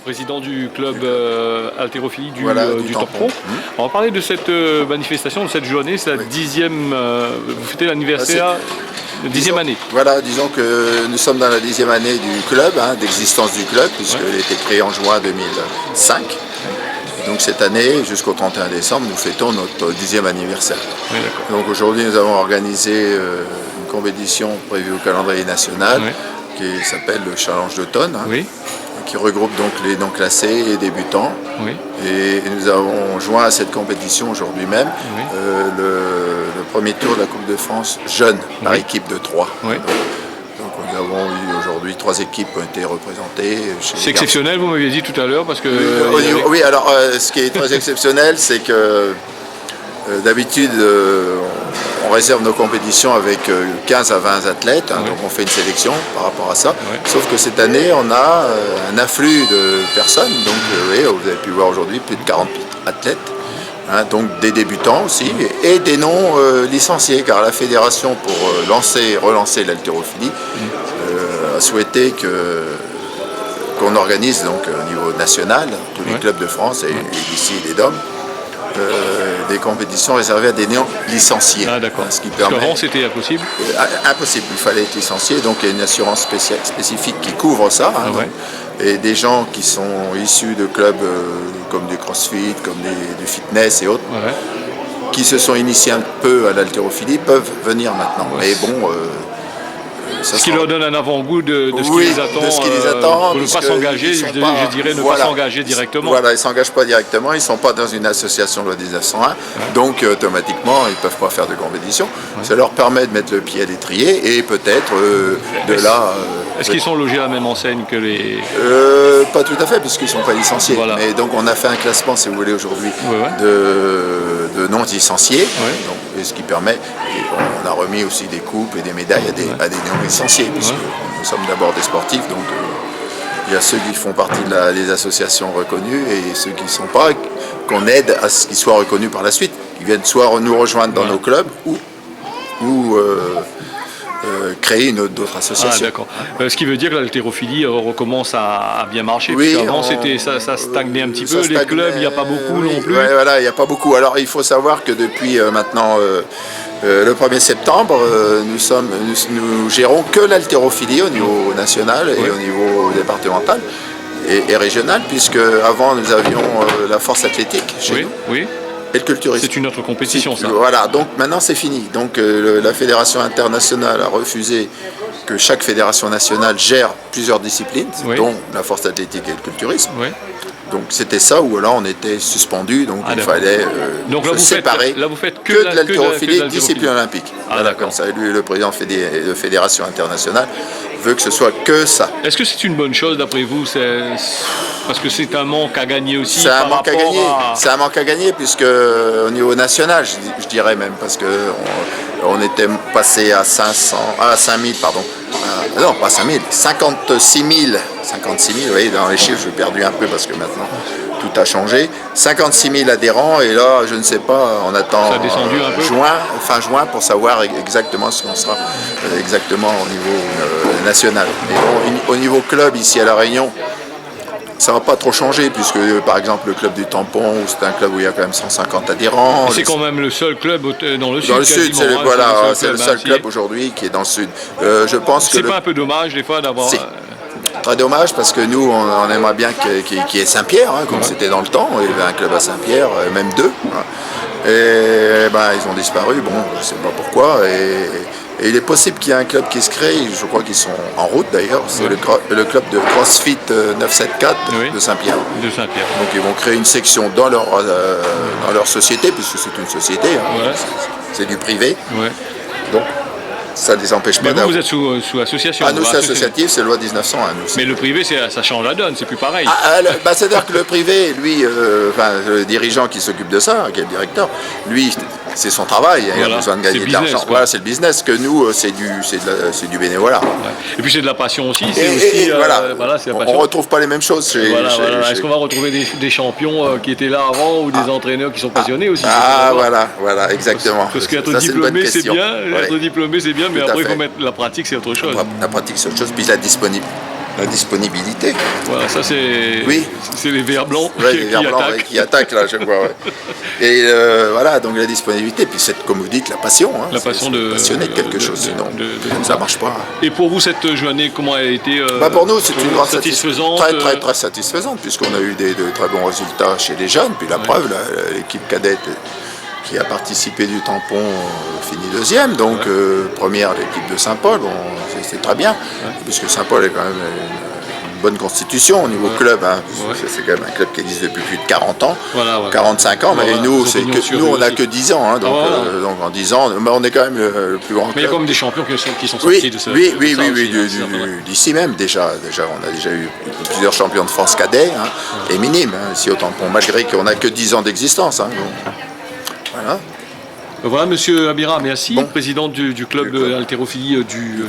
président du club haltérophilie du Tampon. On va parler de cette manifestation, de cette journée, c'est la 10e, vous fêtez l'anniversaire, 10e année. Voilà, disons que nous sommes dans la 10e année du club, d'existence du club, puisqu'elle a été créée en juin 2005. Donc cette année, jusqu'au 31 décembre, nous fêtons notre 10e anniversaire. Oui, donc aujourd'hui, nous avons organisé une compétition prévue au calendrier national qui s'appelle le Challenge d'automne, qui regroupe donc les non classés et débutants. Et nous avons joint à cette compétition aujourd'hui même le premier tour de la Coupe de France jeune par équipe de 3. Donc nous avons eu aujourd'hui 3 équipes qui ont été représentées. C'est exceptionnel, vous m'aviez dit tout à l'heure, parce que... Oui, alors ce qui est très exceptionnel, c'est que d'habitude on réserve nos compétitions avec 15 à 20 athlètes, donc on fait une sélection par rapport à ça. Sauf que cette année, on a un afflux de personnes, donc vous avez pu voir aujourd'hui plus de 40 athlètes. Donc des débutants aussi et des non licenciés, car la fédération, pour relancer l'haltérophilie, a souhaité qu'on organise donc au niveau national, tous les clubs de France et d'ici les DOM, des compétitions réservées à des non licenciés. D'accord. Ce qui Parce permet... qu'avant c'était impossible. Impossible, il fallait être licencié, donc il y a une assurance spécifique qui couvre ça. Et des gens qui sont issus de clubs comme du crossfit, comme du fitness et autres, qui se sont initiés un peu à l'haltérophilie, peuvent venir maintenant. Mais bon... ce qui leur donne un avant-goût de ce qui les attend, pour ne pas s'engager, je dirais ne pas s'engager directement. Voilà, ils ne s'engagent pas directement, ils ne sont pas dans une association loi 1901, donc automatiquement ils ne peuvent pas faire de compétition. Ça leur permet de mettre le pied à l'étrier et peut-être de là... Est-ce qu'ils sont logés à la même enseigne que les... Pas tout à fait, puisqu'ils ne sont pas licenciés. Mais donc on a fait un classement, si vous voulez, aujourd'hui de non-licenciés, ce qui permet... On a remis aussi des coupes et des médailles à des non-licenciés, puisque nous sommes d'abord des sportifs, donc il y a ceux qui font partie des associations reconnues et ceux qui ne sont pas, qu'on aide à ce qu'ils soient reconnus par la suite, qui viennent soit nous rejoindre dans nos clubs ou créer d'autres associations. D'accord. Ce qui veut dire que l'haltérophilie recommence à bien marcher. Oui, avant ça stagnait un petit peu, les clubs, il n'y a pas beaucoup non plus. Voilà, il n'y a pas beaucoup. Alors il faut savoir que depuis maintenant le 1er septembre, nous gérons que l'haltérophilie au niveau national et au niveau départemental et régional, puisque avant nous avions la force athlétique chez nous. Et le culturisme. C'est une autre compétition, ça. Voilà, donc maintenant c'est fini. Donc la fédération internationale a refusé que chaque fédération nationale gère plusieurs disciplines, dont la force athlétique et le culturisme. Donc c'était ça où là on était suspendu, donc il fallait se séparer là vous faites que de l'haltérophilie, discipline olympique. Comme ça, lui, le président de fédération internationale veut que ce soit que ça. Est-ce que c'est une bonne chose d'après vous? Parce que c'est un manque à gagner aussi. C'est un manque à gagner. C'est un manque à gagner, puisque au niveau national, je dirais même, parce que on était passé à 5000, pardon. Non, pas 5000, 56 000. 56 000, vous voyez, dans les chiffres, j'ai perdu un peu parce que maintenant tout a changé. 56 000 adhérents, et là, je ne sais pas, on attend fin juin pour savoir exactement ce qu'on sera exactement au niveau national. Mais bon, au niveau club, ici à La Réunion, ça ne va pas trop changer, puisque par exemple le club du Tampon, c'est un club où il y a quand même 150 adhérents. C'est quand même le seul club dans le sud. Dans le sud, c'est le seul club aujourd'hui qui est dans le sud. Je pense que c'est pas un peu dommage des fois d'avoir... Très dommage, parce que nous on aimerait bien qu'il y ait Saint-Pierre, comme c'était dans le temps. Il y avait un club à Saint-Pierre, même 2. Et ils ont disparu, bon, je ne sais pas pourquoi. Et il est possible qu'il y ait un club qui se crée, je crois qu'ils sont en route d'ailleurs, c'est le club de CrossFit 974 de Saint-Pierre. Donc ils vont créer une section dans leur société, puisque c'est une société, c'est du privé. Donc ça ne les empêche pas d'avoir... vous êtes sous association. Nous, c'est associatif, c'est loi 1901. Mais le privé, ça change la donne, c'est plus pareil. C'est-à-dire que le privé, lui, le dirigeant qui s'occupe de ça, qui est le directeur, lui, c'est son travail, il a besoin de gagner de l'argent. Voilà, c'est le businest. Que nous, c'est du bénévolat. Et puis c'est de la passion aussi. C'est la passion. On ne retrouve pas les mêmes choses. Est-ce qu'on va retrouver des champions qui étaient là avant, ou des entraîneurs qui sont passionnés aussi? Voilà, exactement. Parce qu'être diplômé, c'est bien. Être diplômé, c'est bien, mais après, il faut mettre la pratique, c'est autre chose. La pratique, c'est autre chose, puis la La disponibilité. Voilà, ça c'est les verts blancs, qui attaquent là, je vois. Ouais. Et voilà, donc la disponibilité, puis c'est comme vous dites, la passion. Hein, la passion de passionné de quelque chose, sinon ça marche pas. Et pour vous, cette journée, comment elle a été pour nous, c'est une grande satisfaisante, très satisfaisante, puisqu'on a eu de très bons résultats chez les jeunes. Puis la preuve, l'équipe cadette qui a participé du tampon finit deuxième, donc première l'équipe de Saint-Paul, bon, c'est très bien, puisque Saint-Paul est quand même une bonne constitution au niveau club, hein, c'est quand même un club qui existe depuis plus de 40 ans, 45 ans, mais nous on n'a que 10 ans, hein, donc en 10 ans, on est quand même le plus grand club. Mais il y a quand même des champions qui sont sortis de ça. Oui, d'ici même déjà, on a déjà eu plusieurs champions de France cadets, hein, et minimes, hein, ici au tampon, malgré qu'on n'a que 10 ans d'existence. Hein, donc. Voilà, monsieur Abira, merci, président du club haltérophilie du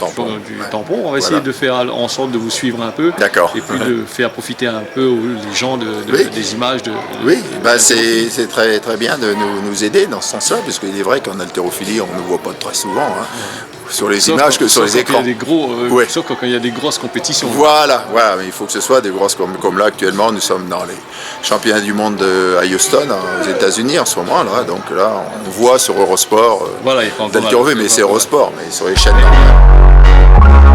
tampon. On va essayer de faire en sorte de vous suivre un peu. D'accord. Et puis de faire profiter un peu les gens des images. C'est très, très bien de nous aider dans ce sens-là, parce qu'il est vrai qu'en haltérophilie, on ne voit pas très souvent. Hein. Sur les images que sur les écrans. Sauf quand il y a des grosses compétitions. Voilà, mais il faut que ce soit des grosses comme là actuellement, nous sommes dans les championnats du monde à Houston, aux États-Unis en ce moment là, donc là on voit sur Eurosport, tel qu'on veut, mais c'est Eurosport, mais sur les chaînes normales.